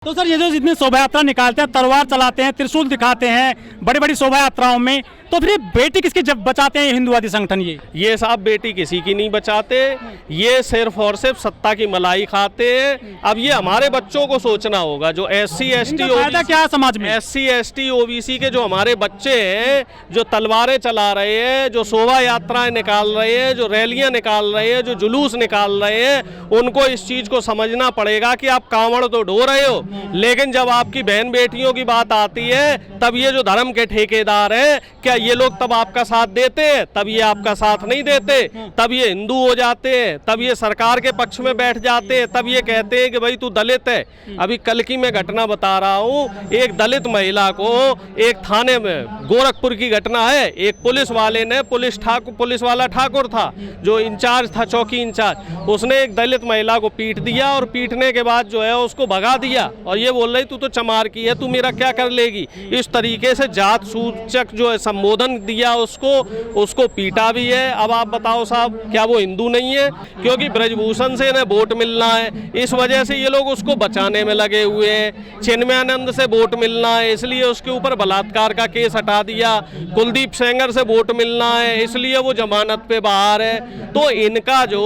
तो सर ये जो जितनी शोभा यात्रा निकालते हैं, तलवार चलाते हैं, त्रिशूल दिखाते हैं बड़ी बड़ी शोभा यात्राओं में, तो फिर बेटी किसकी जब बचाते हैं हिंदुवादी संगठन? ये साहब बेटी किसी की नहीं बचाते, ये सिर्फ और सिर्फ सत्ता की मलाई खाते हैं। अब ये हमारे बच्चों को सोचना होगा, जो SC ST क्या समाज में SC ST OBC के जो हमारे बच्चे हैं, जो तलवारें चला रहे हैं, जो शोभा यात्राएं निकाल रहे हैं, जो रैलियां निकाल रहे हैं, जो जुलूस निकाल रहे हैं, उनको इस चीज को समझना पड़ेगा कि आप कांवड़ तो ढो रहे हो, लेकिन जब आपकी बहन बेटियों की बात आती है, तब ये जो धर्म के ठेकेदार हैं, क्या ये लोग तब आपका साथ देते हैं? तब ये आपका साथ नहीं देते, तब ये हिंदू हो जाते हैं, तब ये सरकार के पक्ष में बैठ जाते हैं, तब ये कहते हैं कि भाई तू दलित है। अभी कल की मैं घटना बता रहा हूँ, एक दलित महिला को एक थाने में, गोरखपुर की घटना है, एक पुलिस वाले ने, पुलिस वाला ठाकुर था जो इंचार्ज था, चौकी इंचार्ज, उसने एक दलित महिला को पीट दिया और पीटने के बाद जो है उसको भगा दिया और ये बोल रही तू तो चमार की है, तू मेरा क्या कर लेगी। इस तरीके से जात सूचक जो है संबोधन दिया उसको पीटा भी है। अब आप बताओ साहब, क्या वो हिंदू नहीं है? क्योंकि ब्रजभूषण से इन्हें वोट मिलना है, इस वजह से ये लोग उसको बचाने में लगे हुए हैं। चिन्मयानंद से वोट मिलना है, इसलिए उसके ऊपर बलात्कार का केस हटा दिया। कुलदीप सेंगर से वोट मिलना है, इसलिए वो जमानत पे बाहर है। तो इनका जो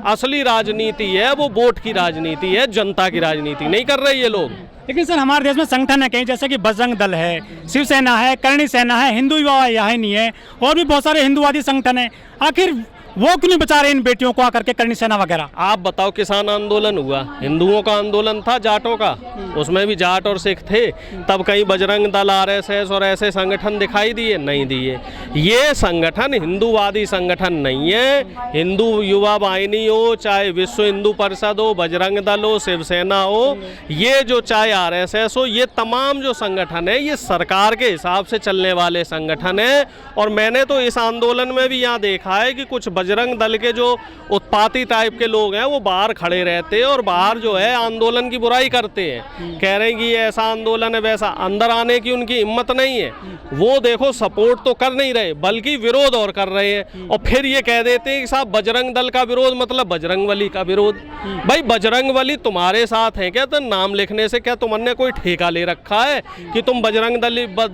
असली राजनीति है वो वोट की राजनीति है, जनता की राजनीति नहीं कर रहे ये लोग। लेकिन सर हमारे देश में संगठन है कहीं, जैसे कि बजरंग दल है, शिवसेना है, करणी सेना है, हिंदू युवा यहाँ नहीं है, और भी बहुत सारे हिंदुवादी संगठन है। आखिर वो क्यों नहीं बचा रहे इन बेटियों को आकर के, करणी सेना वगैरह? आप बताओ, किसान आंदोलन हुआ, हिंदुओं का आंदोलन था, जाटों का, उसमें भी जाट और सिख थे, तब कहीं बजरंग दल RSS और ऐसे संगठन दिखाई दिए? नहीं दिए। ये संगठन हिंदूवादी संगठन नहीं है। हिंदू युवा वाहिनी हो, चाहे विश्व हिंदू परिषद हो, बजरंग दल हो, शिवसेना हो, ये जो चाहे RSS हो, ये तमाम जो संगठन है ये सरकार के हिसाब से चलने वाले संगठन है। और मैंने तो इस आंदोलन में भी यहाँ देखा है कि कुछ बजरंग दल के जो उत्पाती टाइप के लोग हैं वो बाहर खड़े रहते हैं और बाहर जो है आंदोलन की बुराई करते हैं, कह रहे हैं कि ये ऐसा आंदोलन है वैसा। अंदर आने की उनकी हिम्मत नहीं है। वो देखो सपोर्ट तो कर नहीं रहे, बल्कि विरोध और कर रहे हैं। और फिर ये कह देते हैं कि साहब बजरंग दल का विरोध मतलब बजरंगबली का विरोध। भाई बजरंगबली तुम्हारे साथ है क्या? तो नाम लिखने से क्या तुमने कोई ठेका ले रखा है कि तुम बजरंग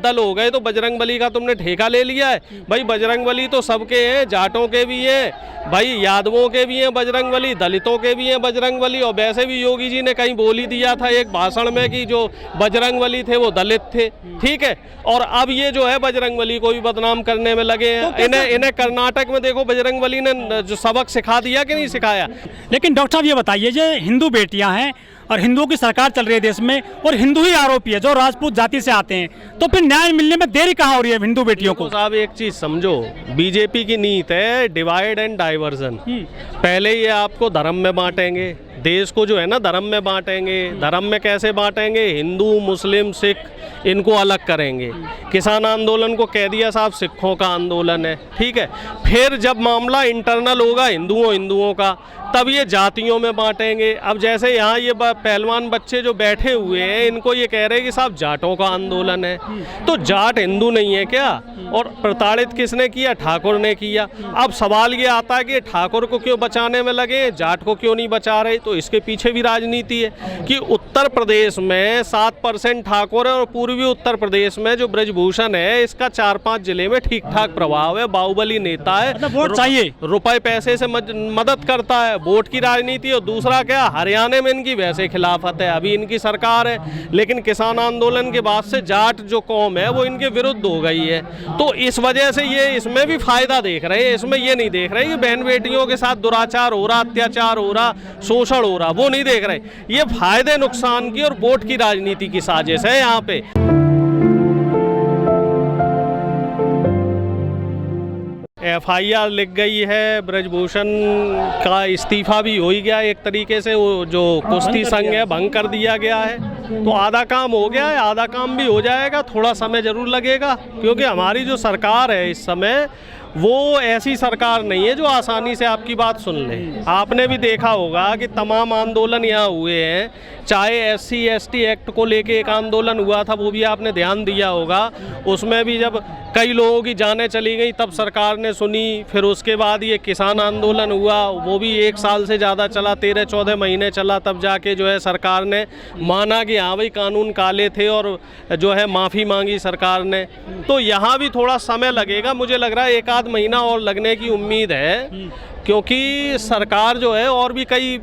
दल हो गए तो बजरंगबली का तुमने ठेका ले लिया है? भाई बजरंगबली तो सबके हैं, जाटों के भी है भाई, यादवों के भी हैं बजरंगबली, दलितों के भी हैं बजरंगबली। और वैसे भी योगी जी ने कहीं बोल ही दिया था एक भाषण में कि जो बजरंगबली थे वो दलित थे, ठीक है। और अब ये जो है बजरंगबली को भी बदनाम करने में लगे हैं। तो इन्हें कर्नाटक में देखो बजरंगबली ने जो सबक सिखा दिया कि नहीं सिखाया। लेकिन डॉक्टर साहब ये बताइए, जो हिंदू बेटियां हैं और हिंदुओं की सरकार चल रही है देश में, और हिंदू ही आरोपी है जो राजपूत जाति से आते हैं, तो फिर न्याय मिलने में देरी कहाँ हो रही है हिंदू बेटियों को? साहब एक चीज समझो, बीजेपी की नीति है डिवाइड एंड डाइवर्जन। पहले ये आपको धर्म में बांटेंगे, देश को जो है ना धर्म में बांटेंगे। धर्म में कैसे बांटेंगे? हिंदू, मुस्लिम, सिख, इनको अलग करेंगे। किसान आंदोलन को कह दिया साहब सिखों का आंदोलन है, ठीक है। फिर जब मामला इंटरनल होगा हिंदुओं का, तब ये जातियों में बांटेंगे। अब जैसे यहाँ ये पहलवान बच्चे जो बैठे हुए हैं, इनको ये कह रहे हैं कि साहब जाटों का आंदोलन है, तो जाट हिंदू नहीं है क्या? और प्रताड़ित किसने किया? ठाकुर ने किया। अब सवाल ये आता है कि ठाकुर को क्यों बचाने में लगे, जाट को क्यों नहीं बचा रहे? तो इसके पीछे भी राजनीति है कि उत्तर प्रदेश में 7% ठाकुर है और पूर्वी उत्तर प्रदेश में जो ब्रजभूषण है इसका 4-5 जिले में ठीक ठाक प्रभाव है, बाहुबली नेता है, वोट चाहिए, रुपए पैसे से मदद करता है, वोट की राजनीति। और दूसरा क्या, हरियाणा में इनकी वैसे खिलाफत है, अभी इनकी सरकार है, लेकिन किसान आंदोलन के बाद से जाट जो कौम है वो इनके विरुद्ध हो गई है। तो इस वजह से ये इसमें भी फायदा देख रहे हैं, इसमें ये नहीं देख रहे कि बहन बेटियों के साथ दुराचार हो रहा, अत्याचार हो रहा, शोषण हो रहा, वो नहीं देख रहे। ये फायदे नुकसान की और वोट की राजनीति की साजिश है यहाँ पे। FIR लिख गई है, ब्रजभूषण का इस्तीफा भी हो ही गया एक तरीके से, वो जो कुश्ती संघ है भंग कर दिया गया है। तो आधा काम हो गया है, आधा काम भी हो जाएगा, थोड़ा समय जरूर लगेगा, क्योंकि हमारी जो सरकार है इस समय वो ऐसी सरकार नहीं है जो आसानी से आपकी बात सुन ले। आपने भी देखा होगा कि तमाम आंदोलन यहाँ हुए हैं, चाहे SC ST एक्ट को लेके एक आंदोलन हुआ था, वो भी आपने ध्यान दिया होगा। उसमें भी जब कई लोगों की जानें चली गई तब सरकार ने सुनी। फिर उसके बाद ये किसान आंदोलन हुआ, वो भी 1 साल से ज़्यादा चला, 13-14 महीने चला, तब जाके जो है सरकार ने माना कि हाँ भाई कानून काले थे और जो है माफ़ी मांगी सरकार ने। तो यहाँ भी थोड़ा समय लगेगा, मुझे लग रहा है 1 आध महीना और लगने की उम्मीद है, क्योंकि सरकार जो है और भी कई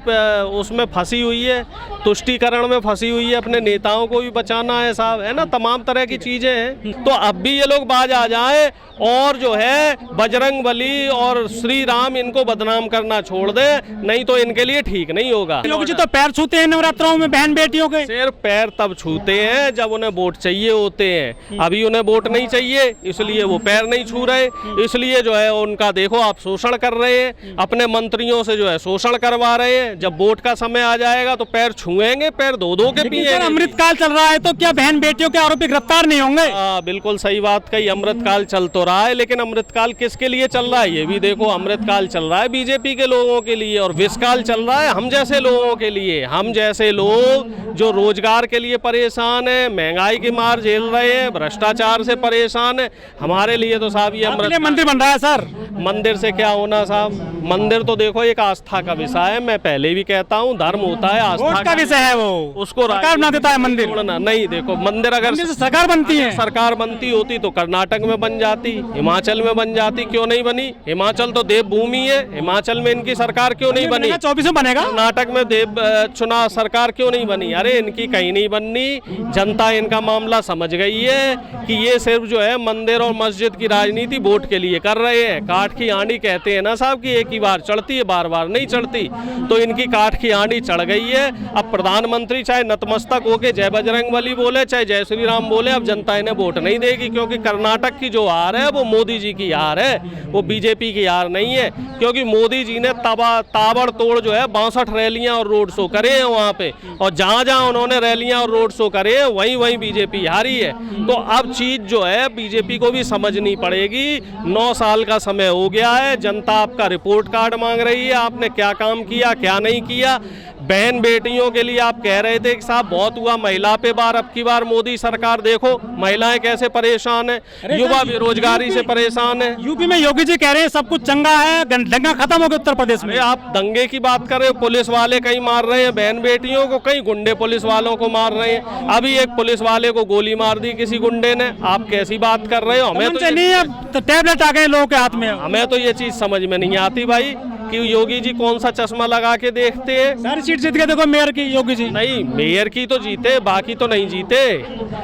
उसमें फंसी हुई है, तुष्टीकरण में फंसी हुई है, अपने नेताओं को भी बचाना है साहब, है ना, तमाम तरह की चीज़ें हैं। तो अब भी ये लोग बाज आ जाएं और जो है बजरंगबली और श्री राम इनको बदनाम करना छोड़ दे, नहीं तो इनके लिए ठीक नहीं होगा। लोग जी तो पैर छूते हैं नवरात्रों में बहन बेटियों के। सिर्फ पैर तब छूते हैं जब उन्हें वोट चाहिए होते हैं। अभी उन्हें वोट नहीं चाहिए, इसलिए वो पैर नहीं छू रहे, इसलिए जो है उनका देखो आप शोषण कर रहे हैं, अपने मंत्रियों से जो है शोषण करवा रहे हैं। जब वोट का समय आ जाएगा तो पैर छुएंगे, पैर धो धो के पिएंगे। अमृतकाल चल रहा है तो क्या बहन बेटियों के आरोपी गिरफ्तार नहीं होंगे? बिल्कुल सही बात कही, अमृतकाल चल तो रहा है, लेकिन अमृतकाल किसके लिए चल रहा है ये भी देखो। अमृतकाल चल रहा है बीजेपी के लोगों के लिए, और विषकाल चल रहा है हम जैसे लोगों के लिए। हम जैसे लोग जो रोजगार के लिए परेशान है, महंगाई की मार झेल रहे हैं, भ्रष्टाचार से परेशान है, हमारे लिए तो साहब ये मंदिर बन रहा है सर। मंदिर से क्या होना साहब, मंदिर तो देखो एक आस्था का विषय है। मैं पहले भी कहता हूँ धर्म होता है आस्था का विषय है, वो उसको सरकार बना देता है मंदिर। नहीं देखो, मंदिर अगर सरकार बनती है, सरकार बनती होती तो कर्नाटक में बन जाती, हिमाचल में बन जाती, क्यों नहीं बनी? हिमाचल तो देवभूमि है, हिमाचल में इनकी सरकार क्यों नहीं बनी? 24 में बनेगा। कर्नाटक में चुनाव सरकार क्यों नहीं बनी? अरे इनकी कहीं नहीं बननी, जनता इनका मामला समझ गई है कि ये सिर्फ जो है मंदिर और मस्जिद की राजनीति वोट के लिए कर रहे हैं। काठ की आंडी कहते हैं ना साहब कि एक ही बार चढ़ती है, बार बार नहीं चढ़ती, तो इनकी काठ की आंडी चढ़ गई है। अब प्रधानमंत्री चाहे नतमस्तक होके जय बजरंगबली बोले, चाहे जय श्री राम बोले, अब जनता इन्हें वोट नहीं देगी, क्योंकि कर्नाटक की जो हार है वो मोदी जी की हार है, वो बीजेपी की हार नहीं है। क्योंकि मोदी जी ने ताबड़तोड़ जो है 62 रैलियां और रोड शो करे हैं वहाँ पे, और जहाँ जहाँ उन्होंने रैलियां और रोड शो करे हैं वहीं बीजेपी हारी है। तो अब चीज जो है बीजेपी को भी समझनी पड़ेगी। 9 साल का समय हो गया है, जनता आपका रिपोर्ट कार्ड मांग रही है, आपने क्या काम किया क्या नहीं किया। बहन बेटियों के लिए आप कह रहे थे कि साहब बहुत हुआ महिला पे बार, अब की बार मोदी सरकार देखो महिलाएं कैसे परेशान है, युवा बेरोजगारी से परेशान है। यूपी में योगी जी कह रहे हैं सब कुछ चंगा है, दंगा खत्म हो गया उत्तर प्रदेश में। आप दंगे की बात कर रहे हो, पुलिस वाले कहीं मार रहे हैं बहन बेटियों को, कहीं गुंडे पुलिस वालों को मार रहे हैं। अभी एक पुलिस वाले को गोली मार दी किसी गुंडे ने, आप कैसी बात कर रहे हो? हमें तो नहीं, अब टैबलेट आ गए लोगों के हाथ में। हमें तो ये चीज समझ में नहीं आती भाई कि योगी जी कौन सा चश्मा लगा के देखते हैं। सारी सीट जीत के देखो मेयर की, योगी जी नहीं, मेयर की तो जीते, बाकी तो नहीं जीते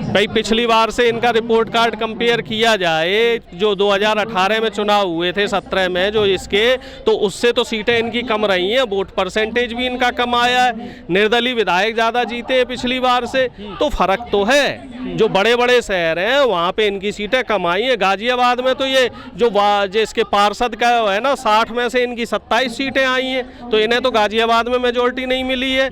भाई। पिछली बार से इनका रिपोर्ट कार्ड कंपेयर किया जाए, जो 2018 में चुनाव हुए थे 17 में जो इसके, तो उससे तो सीटें इनकी कम रही हैं, वोट परसेंटेज भी इनका कम आया है, निर्दलीय विधायक ज़्यादा जीते हैं पिछली बार से, तो फर्क तो है। जो बड़े बड़े शहर हैं वहाँ पे इनकी सीटें कम आई हैं। गाजियाबाद में तो ये जो इसके पार्षद का है ना, 60 में से इनकी 27 सीटें आई हैं, तो इन्हें तो गाजियाबाद में मेजोरिटी नहीं मिली है।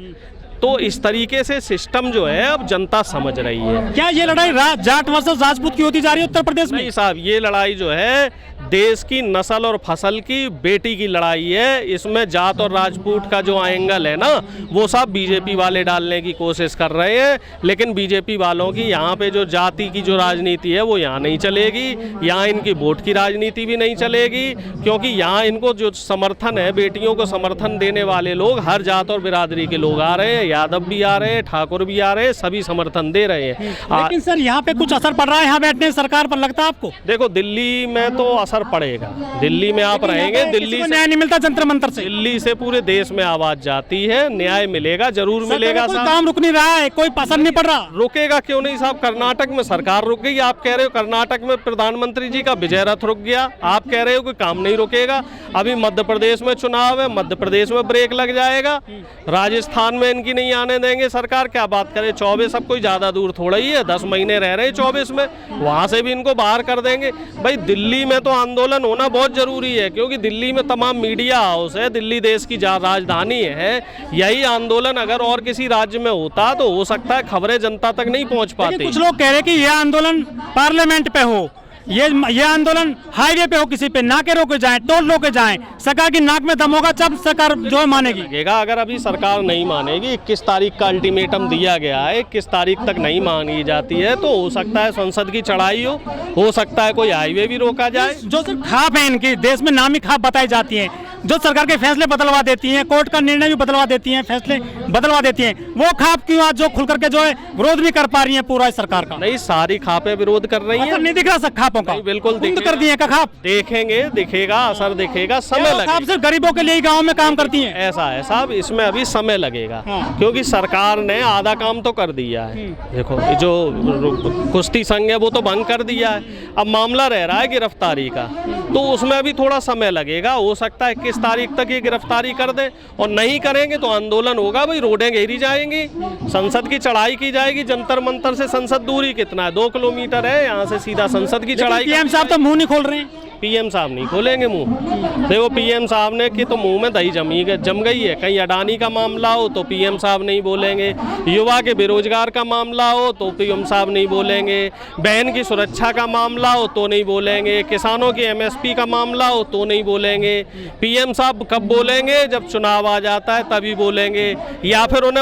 तो इस तरीके से सिस्टम जो है अब जनता समझ रही है। क्या ये लड़ाई जाट वर्सेस राजपूत की होती जा रही है उत्तर प्रदेश में? नहीं साहब, ये लड़ाई जो है देश की नस्ल और फसल की बेटी की लड़ाई है। इसमें जाट और राजपूत का जो एंगल है ना, वो सब बीजेपी वाले डालने की कोशिश कर रहे हैं, लेकिन बीजेपी वालों की यहाँ पे जो जाति की जो राजनीति है वो यहाँ नहीं चलेगी, यहाँ इनकी वोट की राजनीति भी नहीं चलेगी, क्योंकि यहाँ इनको जो समर्थन है, बेटियों को समर्थन देने वाले लोग हर जात और बिरादरी के लोग आ रहे हैं, यादव भी आ रहे हैं, ठाकुर भी आ रहे हैं, सभी समर्थन दे रहे हैं। लेकिन सर यहाँ पे कुछ असर पड़ रहा है यहाँ बैठने सरकार पर, लगता है आपको? देखो दिल्ली में तो असर पड़ेगा, दिल्ली में आप रहेंगे, दिल्ली से न्याय नहीं मिलता जंतर मंतर से, दिल्ली से पूरे देश में आवाज जाती है, न्याय मिलेगा, जरूर मिलेगा साहब। काम रुक नहीं रहा है, कोई असर नहीं पड़ रहा। रुकेगा क्यों नहीं साहब? कर्नाटक में सरकार रुक गई, आप कह रहे हो कर्नाटक में प्रधानमंत्री जी का विजय रथ रुक गया, आप कह रहे हो कि काम नहीं रुकेगा। अभी मध्य प्रदेश में चुनाव है, मध्य प्रदेश में ब्रेक लग जाएगा, राजस्थान में इनकी नहीं आने देंगे सरकार, क्या बात करें 24, अब कोई ज्यादा दूर थोड़ा ही है, 10 महीने रह रहे हैं 24 में, वहां से भी इनको बाहर कर देंगे। भाई दिल्ली में तो आंदोलन होना बहुत जरूरी है, क्योंकि दिल्ली में तमाम मीडिया हाउस है, दिल्ली देश की राजधानी है। यही आंदोलन अगर और किसी राज्य में होता तो हो सकता है खबरें जनता तक नहीं पहुंच पाती। कुछ लोग कह रहे हैं कि यह आंदोलन पार्लियामेंट पे हो, ये आंदोलन हाईवे पे हो, किसी पे नाके रोके जाएं, टोल रोके जाएं, सरकार की नाक में दम होगा जब सरकार जो है मानेगी। लगेगा अगर अभी सरकार नहीं मानेगी, 21 तारीख का अल्टीमेटम दिया गया है, 21 तारीख तक नहीं मानी जाती है तो हो सकता है संसद की चढ़ाई हो सकता है कोई हाईवे भी रोका जाए। जो सिर्फ खाप है इनकी, देश में नामी खाप बताई जाती है, जो सरकार के फैसले बदलवा देती हैं, कोर्ट का निर्णय भी बदलवा देती हैं, फैसले बदलवा देती हैं, वो खाप क्यों आज जो खुल करके जो है विरोध भी कर पा रही है पूरा सरकार का? नहीं, सारी खापें विरोध कर रही हैं। असर नहीं दिख रहा सब खापों का? नहीं, बिल्कुल बंद कर दिए का खाप? देखेंगे, दिखेगा, असर दिखेगा, समय लगेगा। खाप सिर्फ गरीबों के लिए ही गाँव में काम करती है? ऐसा है साहब, इसमें अभी समय लगेगा। हाँ। क्योंकि सरकार ने आधा काम तो कर दिया है। देखो ये जो कुश्ती संघ है वो तो भंग कर दिया है, अब मामला रह रहा है गिरफ्तारी का, तो उसमें अभी थोड़ा समय लगेगा। हो सकता है 21 तारीख तक ये गिरफ्तारी कर दे, और नहीं करेंगे तो आंदोलन होगा भाई, रोडें घेरी जाएंगी, संसद की चढ़ाई की जाएगी। जंतर मंतर से संसद दूरी कितना है? 2 किलोमीटर है, यहाँ से सीधा संसद की चढ़ाई। पीएम साहब तो मुंह नहीं खोल रहे हैं। पीएम साहब नहीं खोलेंगे मुंह। देखो पीएम साहब ने कि तो मुंह में दही जम गई है। कहीं अडानी का मामला हो तो पीएम साहब नहीं बोलेंगे, युवा के बेरोजगार का मामला हो तो पीएम साहब नहीं बोलेंगे, बहन की सुरक्षा का मामला हो तो नहीं बोलेंगे, किसानों की एमएसपी का मामला हो तो नहीं बोलेंगे। पीएम साहब कब बोलेंगे? जब चुनाव आ जाता है तभी बोलेंगे, या फिर उन्हें